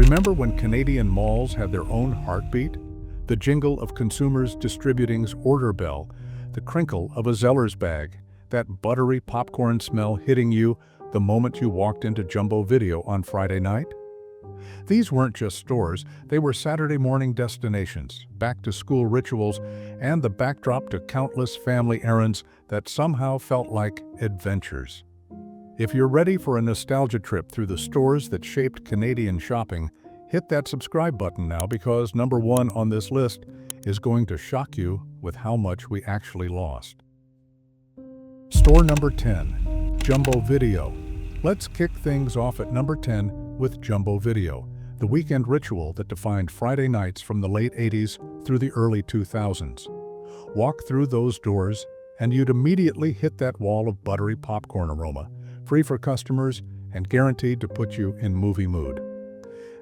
Remember when Canadian malls had their own heartbeat? The jingle of consumers distributing's order bell, the crinkle of a Zellers bag, that buttery popcorn smell hitting you the moment you walked into Jumbo Video on Friday night? These weren't just stores, they were Saturday morning destinations, back-to-school rituals, and the backdrop to countless family errands that somehow felt like adventures. If you're ready for a nostalgia trip through the stores that shaped Canadian shopping, hit that subscribe button now because number 1 on this list is going to shock you with how much we actually lost. Store number 10, Jumbo Video. Let's kick things off at number 10 with Jumbo Video, the weekend ritual that defined Friday nights from the late 80s through the early 2000s. Walk through those doors and you'd immediately hit that wall of buttery popcorn aroma, free for customers and guaranteed to put you in movie mood.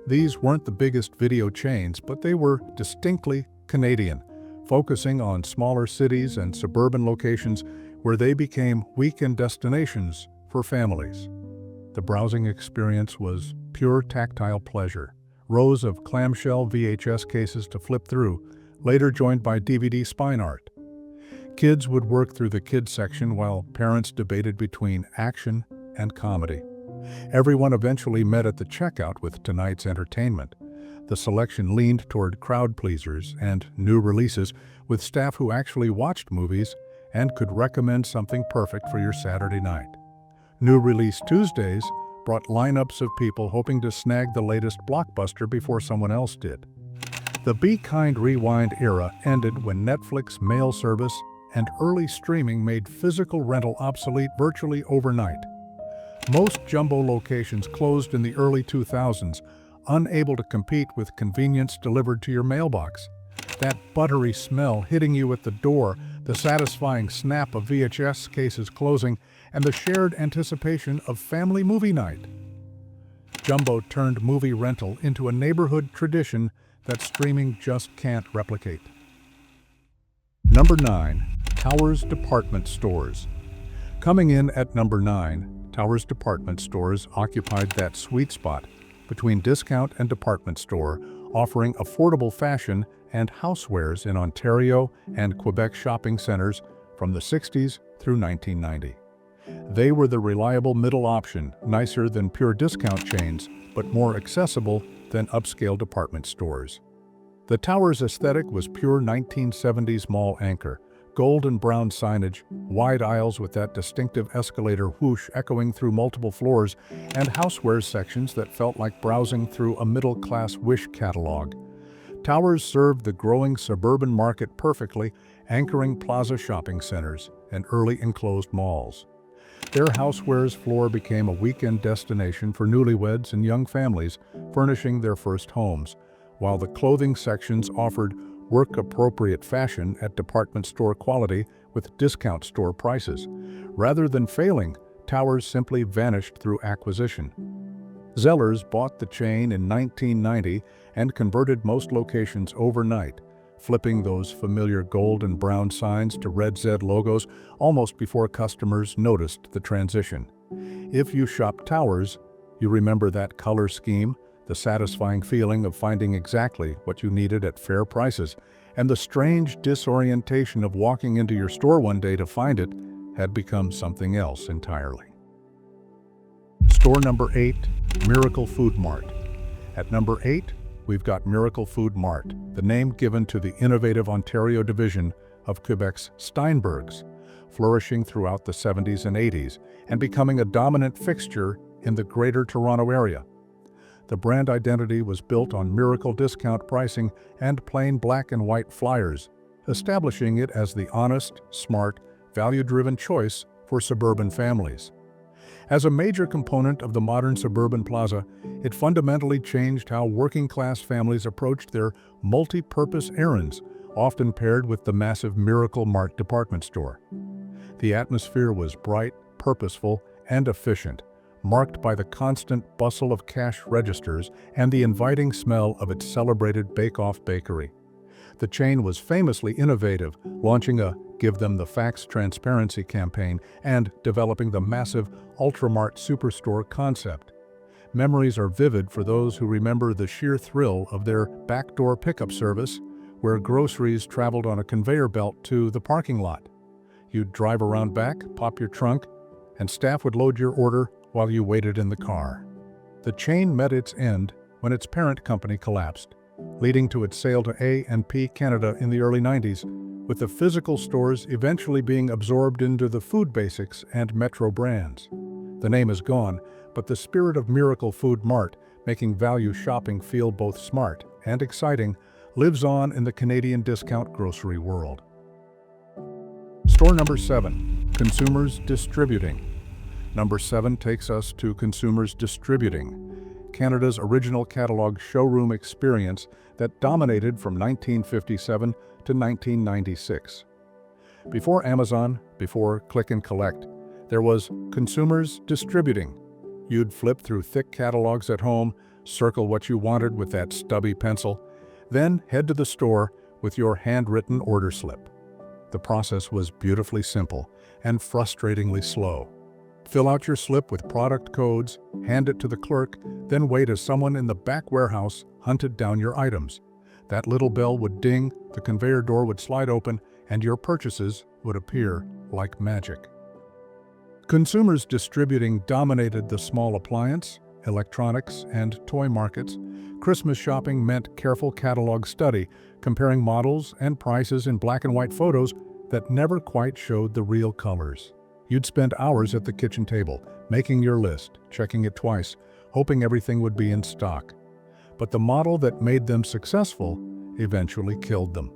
These weren't the biggest video chains, but they were distinctly Canadian, focusing on smaller cities and suburban locations where they became weekend destinations for families. The browsing experience was pure tactile pleasure. Rows of clamshell VHS cases to flip through, later joined by DVD spine art. Kids would work through the kids section while parents debated between action and comedy. Everyone eventually met at the checkout with tonight's entertainment. The selection leaned toward crowd pleasers and new releases with staff who actually watched movies and could recommend something perfect for your Saturday night. New Release Tuesdays brought lineups of people hoping to snag the latest blockbuster before someone else did. The Be Kind Rewind era ended when Netflix mail service and early streaming made physical rental obsolete virtually overnight. Most Jumbo locations closed in the early 2000s, unable to compete with convenience delivered to your mailbox. That buttery smell hitting you at the door, the satisfying snap of VHS cases closing, and the shared anticipation of family movie night. Jumbo turned movie rental into a neighborhood tradition that streaming just can't replicate. Number 9. Towers Department Stores. Coming in at number 9, Towers Department Stores occupied that sweet spot between discount and department store, offering affordable fashion and housewares in Ontario and Quebec shopping centers from the 60s through 1990. They were the reliable middle option, nicer than pure discount chains, but more accessible than upscale department stores. The Towers aesthetic was pure 1970s mall anchor, gold and brown signage, wide aisles with that distinctive escalator whoosh echoing through multiple floors, and housewares sections that felt like browsing through a middle-class Wish catalog. Towers served the growing suburban market perfectly, anchoring plaza shopping centers and early enclosed malls. Their housewares floor became a weekend destination for newlyweds and young families furnishing their first homes, while the clothing sections offered work-appropriate fashion at department store quality with discount store prices. Rather than failing, Towers simply vanished through acquisition. Zellers bought the chain in 1990 and converted most locations overnight, flipping those familiar gold and brown signs to red Z logos almost before customers noticed the transition. If you shop Towers, you remember that color scheme, the satisfying feeling of finding exactly what you needed at fair prices, and the strange disorientation of walking into your store one day to find it had become something else entirely. Store number 8, Miracle Food Mart. At number 8, we've got Miracle Food Mart, the name given to the innovative Ontario division of Quebec's Steinbergs, flourishing throughout the 70s and 80s and becoming a dominant fixture in the Greater Toronto area. The brand identity was built on miracle discount pricing and plain black and white flyers, establishing it as the honest, smart, value-driven choice for suburban families. As a major component of the modern suburban plaza, it fundamentally changed how working-class families approached their multi-purpose errands, often paired with the massive Miracle Mart department store. The atmosphere was bright, purposeful, and efficient, marked by the constant bustle of cash registers and the inviting smell of its celebrated bake-off bakery. The chain was famously innovative, launching a Give Them the Facts transparency campaign and developing the massive Ultramart Superstore concept. Memories are vivid for those who remember the sheer thrill of their backdoor pickup service, where groceries traveled on a conveyor belt to the parking lot. You'd drive around back, pop your trunk, and staff would load your order while you waited in the car. The chain met its end when its parent company collapsed, leading to its sale to A&P Canada in the early 90s, with the physical stores eventually being absorbed into the Food Basics and Metro brands. The name is gone, but the spirit of Miracle Food Mart, making value shopping feel both smart and exciting, lives on in the Canadian discount grocery world. Store number 7, Consumers Distributing. Number 7 takes us to Consumers Distributing, Canada's original catalog showroom experience that dominated from 1957 to 1996. Before Amazon, before Click and Collect, there was Consumers Distributing. You'd flip through thick catalogs at home, circle what you wanted with that stubby pencil, then head to the store with your handwritten order slip. The process was beautifully simple and frustratingly slow. Fill out your slip with product codes, hand it to the clerk, then wait as someone in the back warehouse hunted down your items. That little bell would ding, the conveyor door would slide open, and your purchases would appear like magic. Consumers Distributing dominated the small appliance, electronics, and toy markets. Christmas shopping meant careful catalog study, comparing models and prices in black and white photos that never quite showed the real colors. You'd spend hours at the kitchen table, making your list, checking it twice, hoping everything would be in stock. But the model that made them successful eventually killed them.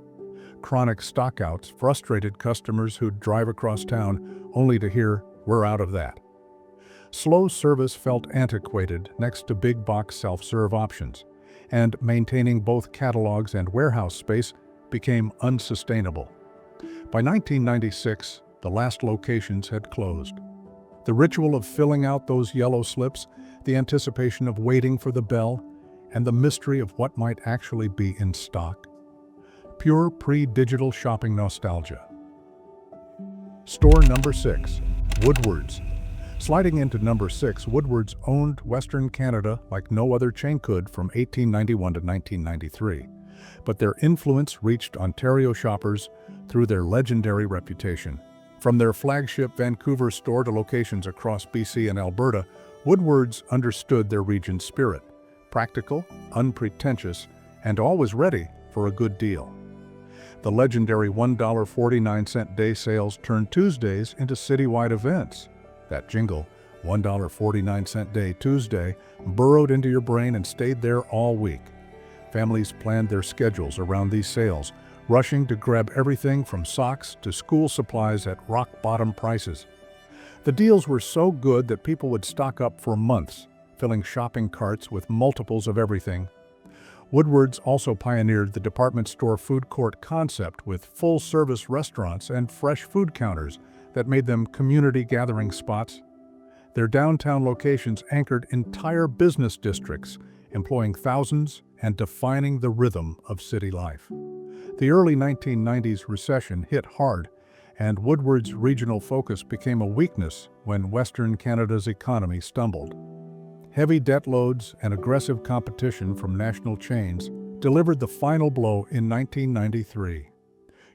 Chronic stockouts frustrated customers who'd drive across town only to hear, "We're out of that." Slow service felt antiquated next to big box self-serve options, and maintaining both catalogs and warehouse space became unsustainable. By 1996, the last locations had closed. The ritual of filling out those yellow slips, the anticipation of waiting for the bell, and the mystery of what might actually be in stock. Pure pre-digital shopping nostalgia. Store number 6, Woodward's. Sliding into number 6, Woodward's owned Western Canada like no other chain could from 1891 to 1993. But their influence reached Ontario shoppers through their legendary reputation. From their flagship Vancouver store to locations across BC and Alberta, Woodward's understood their region's spirit: practical, unpretentious, and always ready for a good deal. The legendary $1.49 day sales turned Tuesdays into citywide events. That jingle, $1.49 day Tuesday, burrowed into your brain and stayed there all week. Families planned their schedules around these sales, rushing to grab everything from socks to school supplies at rock-bottom prices. The deals were so good that people would stock up for months, filling shopping carts with multiples of everything. Woodward's also pioneered the department store food court concept with full-service restaurants and fresh food counters that made them community gathering spots. Their downtown locations anchored entire business districts, employing thousands and defining the rhythm of city life. The early 1990s recession hit hard, and Woodward's regional focus became a weakness when Western Canada's economy stumbled. Heavy debt loads and aggressive competition from national chains delivered the final blow in 1993.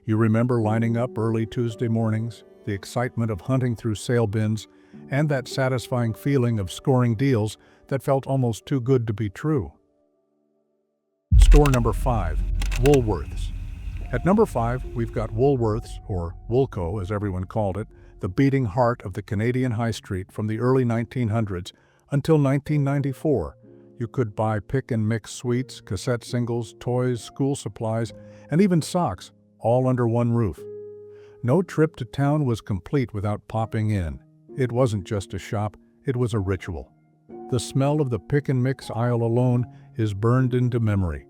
You remember lining up early Tuesday mornings, the excitement of hunting through sale bins, and that satisfying feeling of scoring deals that felt almost too good to be true. Store number 5, Woolworths. At number 5, we've got Woolworths, or Woolco as everyone called it, the beating heart of the Canadian high street from the early 1900s until 1994. You could buy pick-and-mix sweets, cassette singles, toys, school supplies, and even socks, all under one roof. No trip to town was complete without popping in. It wasn't just a shop, it was a ritual. The smell of the pick-and-mix aisle alone is burned into memory.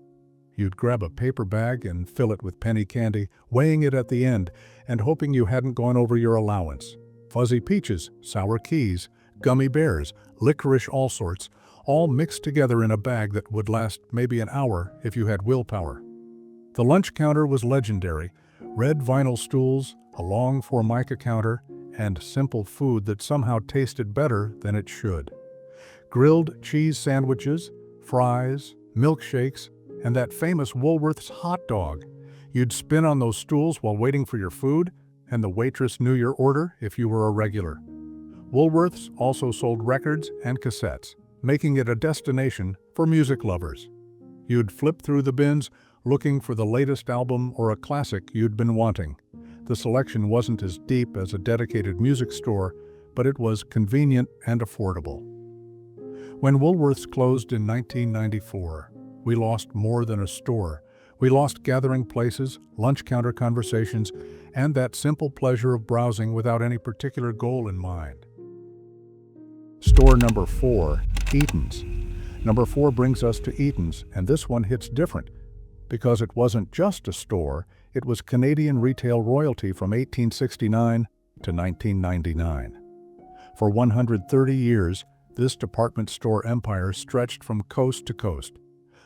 You'd grab a paper bag and fill it with penny candy, weighing it at the end and hoping you hadn't gone over your allowance. Fuzzy peaches, sour keys, gummy bears, licorice all sorts, all mixed together in a bag that would last maybe an hour if you had willpower. The lunch counter was legendary: red vinyl stools, a long Formica counter, and simple food that somehow tasted better than it should. grilled cheese sandwiches, fries, milkshakes, and that famous Woolworth's hot dog. You'd spin on those stools while waiting for your food, and the waitress knew your order if you were a regular. Woolworth's also sold records and cassettes, making it a destination for music lovers. You'd flip through the bins looking for the latest album or a classic you'd been wanting. The selection wasn't as deep as a dedicated music store, but it was convenient and affordable. When Woolworth's closed in 1994, we lost more than a store. We lost gathering places, lunch counter conversations, and that simple pleasure of browsing without any particular goal in mind. Store number 4, Eaton's. Number 4 brings us to Eaton's, and this one hits different because it wasn't just a store, it was Canadian retail royalty from 1869 to 1999. For 130 years, this department store empire stretched from coast to coast.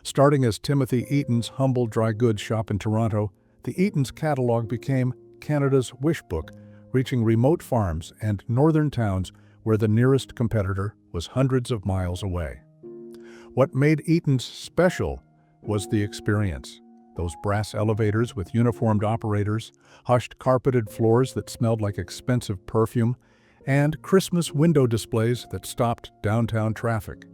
Starting as Timothy Eaton's humble dry goods shop in Toronto, the Eaton's catalog became Canada's wish book, reaching remote farms and northern towns where the nearest competitor was hundreds of miles away. What made Eaton's special was the experience. Those brass elevators with uniformed operators, hushed carpeted floors that smelled like expensive perfume, and Christmas window displays that stopped downtown traffic.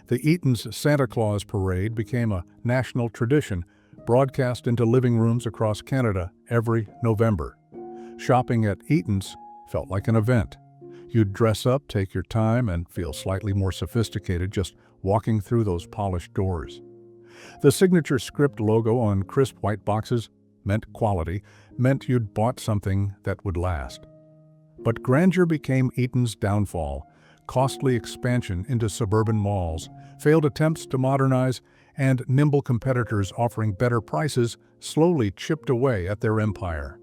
The Eaton's Santa Claus Parade became a national tradition, broadcast into living rooms across Canada every November. Shopping at Eaton's felt like an event. You'd dress up, take your time, and feel slightly more sophisticated just walking through those polished doors. The signature script logo on crisp white boxes meant quality, meant you'd bought something that would last. But grandeur became Eaton's downfall. Costly expansion into suburban malls, failed attempts to modernize, and nimble competitors offering better prices slowly chipped away at their empire.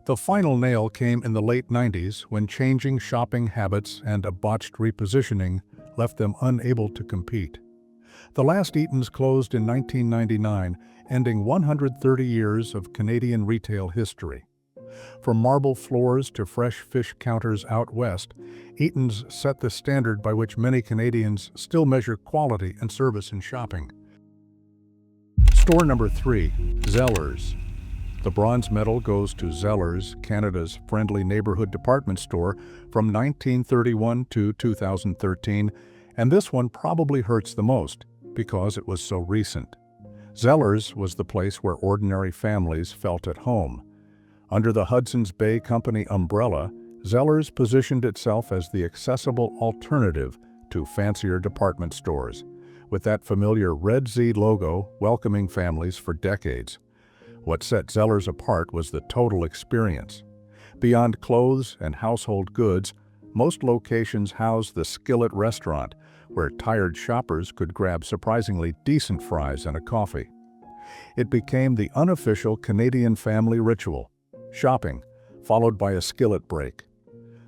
The final nail came in the late 90s when changing shopping habits and a botched repositioning left them unable to compete. The last Eaton's closed in 1999, ending 130 years of Canadian retail history. From marble floors to fresh fish counters out west, Eaton's set the standard by which many Canadians still measure quality and service in shopping. Store number 3, Zellers. The bronze medal goes to Zellers, Canada's friendly neighborhood department store from 1931 to 2013, and this one probably hurts the most because it was so recent. Zellers was the place where ordinary families felt at home. Under the Hudson's Bay Company umbrella, Zellers positioned itself as the accessible alternative to fancier department stores, with that familiar red Z logo welcoming families for decades. What set Zellers apart was the total experience. Beyond clothes and household goods, most locations housed the Skillet restaurant, where tired shoppers could grab surprisingly decent fries and a coffee. It became the unofficial Canadian family ritual. Shopping, followed by a skillet break.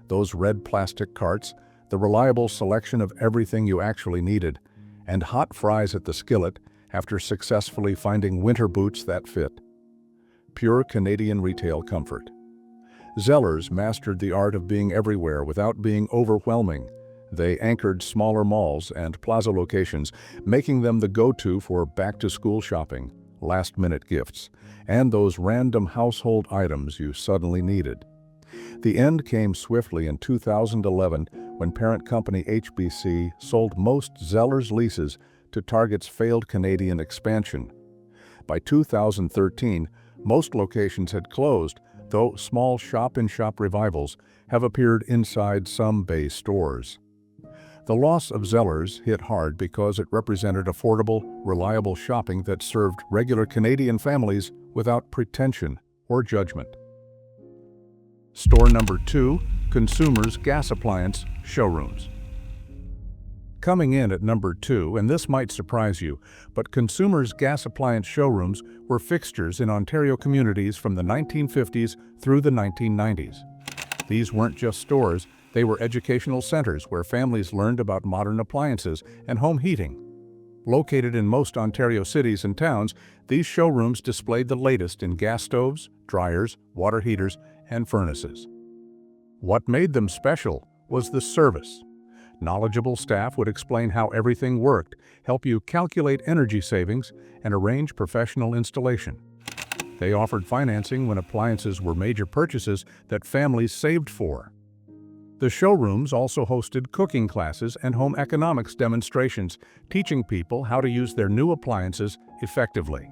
Those red plastic carts, the reliable selection of everything you actually needed, and hot fries at the skillet after successfully finding winter boots that fit. Pure Canadian retail comfort. Zellers mastered the art of being everywhere without being overwhelming. They anchored smaller malls and plaza locations, making them the go-to for back-to-school shopping, last-minute gifts, and those random household items you suddenly needed. The end came swiftly in 2011 when parent company HBC sold most Zellers leases to Target's failed Canadian expansion. By 2013, most locations had closed, though small shop-in-shop revivals have appeared inside some Bay stores. The loss of Zellers hit hard because it represented affordable, reliable shopping that served regular Canadian families without pretension or judgment. Store number 2, Consumers Gas Appliance Showrooms. Coming in at number 2, and this might surprise you, but Consumers Gas Appliance Showrooms were fixtures in Ontario communities from the 1950s through the 1990s. These weren't just stores, they were educational centers where families learned about modern appliances and home heating. Located in most Ontario cities and towns, these showrooms displayed the latest in gas stoves, dryers, water heaters, and furnaces. What made them special was the service. Knowledgeable staff would explain how everything worked, help you calculate energy savings, and arrange professional installation. They offered financing when appliances were major purchases that families saved for. The showrooms also hosted cooking classes and home economics demonstrations, teaching people how to use their new appliances effectively.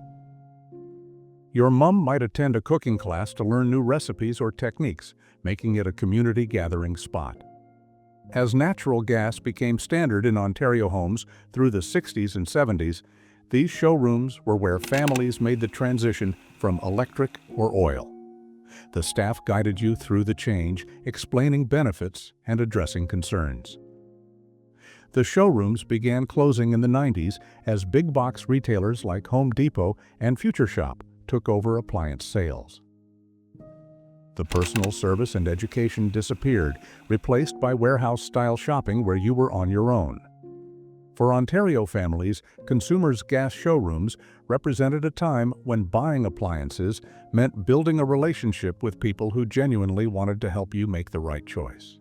Your mom might attend a cooking class to learn new recipes or techniques, making it a community gathering spot. As natural gas became standard in Ontario homes through the 60s and 70s, these showrooms were where families made the transition from electric or oil. The staff guided you through the change, explaining benefits and addressing concerns. The showrooms began closing in the 90s as big box retailers like Home Depot and Future Shop took over appliance sales. The personal service and education disappeared, replaced by warehouse-style shopping where you were on your own. For Ontario families, consumers' gas showrooms represented a time when buying appliances meant building a relationship with people who genuinely wanted to help you make the right choice.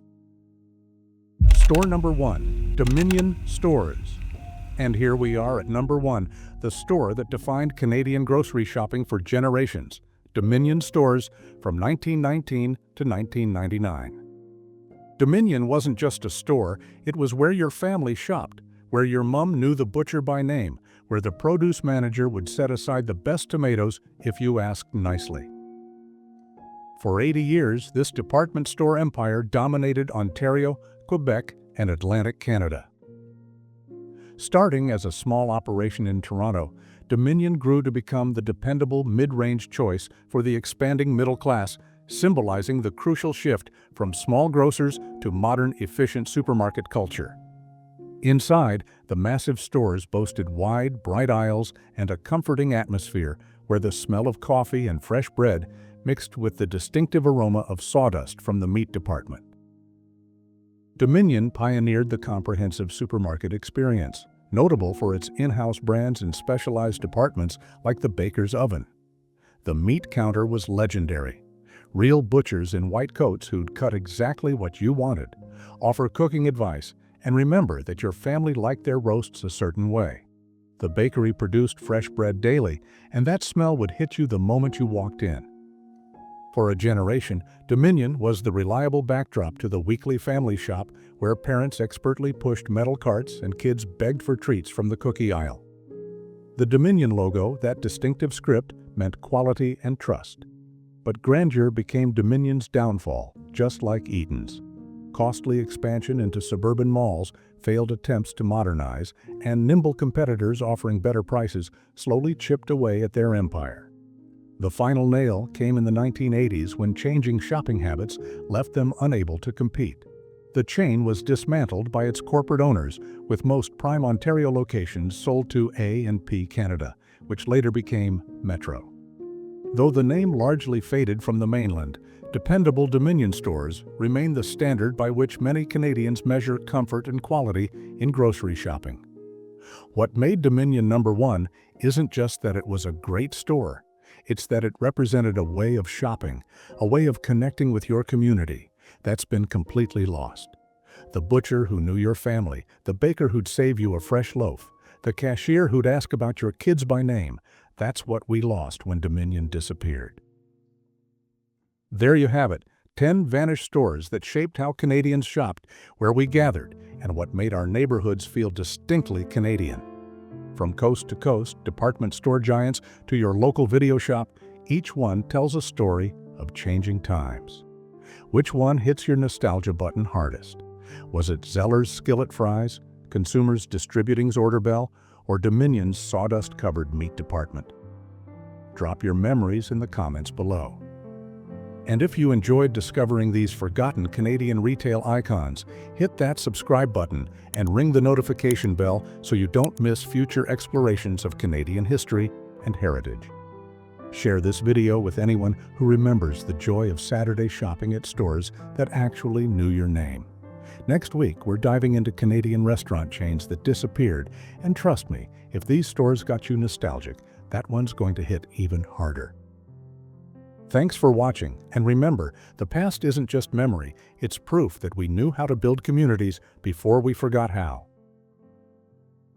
Store number 1, Dominion Stores. And here we are at number 1, the store that defined Canadian grocery shopping for generations, Dominion Stores from 1919 to 1999. Dominion wasn't just a store, it was where your family shopped, where your mom knew the butcher by name, where the produce manager would set aside the best tomatoes if you asked nicely. For 80 years, this department store empire dominated Ontario, Quebec, and Atlantic Canada. Starting as a small operation in Toronto, Dominion grew to become the dependable mid-range choice for the expanding middle class, symbolizing the crucial shift from small grocers to modern, efficient supermarket culture. Inside, the massive stores boasted wide, bright aisles and a comforting atmosphere where the smell of coffee and fresh bread mixed with the distinctive aroma of sawdust from the meat department. Dominion pioneered the comprehensive supermarket experience, notable for its in-house brands and specialized departments like the baker's oven. The meat counter was legendary. Real butchers in white coats who'd cut exactly what you wanted, offer cooking advice, and remember that your family liked their roasts a certain way. The bakery produced fresh bread daily, and that smell would hit you the moment you walked in. For a generation, Dominion was the reliable backdrop to the weekly family shop where parents expertly pushed metal carts and kids begged for treats from the cookie aisle. The Dominion logo, that distinctive script, meant quality and trust. But grandeur became Dominion's downfall, just like Eaton's. Costly expansion into suburban malls, failed attempts to modernize, and nimble competitors offering better prices slowly chipped away at their empire. The final nail came in the 1980s when changing shopping habits left them unable to compete. The chain was dismantled by its corporate owners, with most prime Ontario locations sold to A&P Canada, which later became Metro. Though the name largely faded from the mainland, dependable Dominion stores remain the standard by which many Canadians measure comfort and quality in grocery shopping. What made Dominion number 1 isn't just that it was a great store, it's that it represented a way of shopping, a way of connecting with your community that's been completely lost. The butcher who knew your family, the baker who'd save you a fresh loaf, the cashier who'd ask about your kids by name, that's what we lost when Dominion disappeared. There you have it, 10 vanished stores that shaped how Canadians shopped, where we gathered, and what made our neighborhoods feel distinctly Canadian. From coast to coast, department store giants to your local video shop, each one tells a story of changing times. Which one hits your nostalgia button hardest? Was it Zellers Skillet fries, Consumers Distributing's order bell, or Dominion's sawdust-covered meat department? Drop your memories in the comments below. And if you enjoyed discovering these forgotten Canadian retail icons, hit that subscribe button and ring the notification bell so you don't miss future explorations of Canadian history and heritage. Share this video with anyone who remembers the joy of Saturday shopping at stores that actually knew your name. Next week, we're diving into Canadian restaurant chains that disappeared, and trust me, if these stores got you nostalgic, that one's going to hit even harder. Thanks for watching, and remember, the past isn't just memory, it's proof that we knew how to build communities before we forgot how.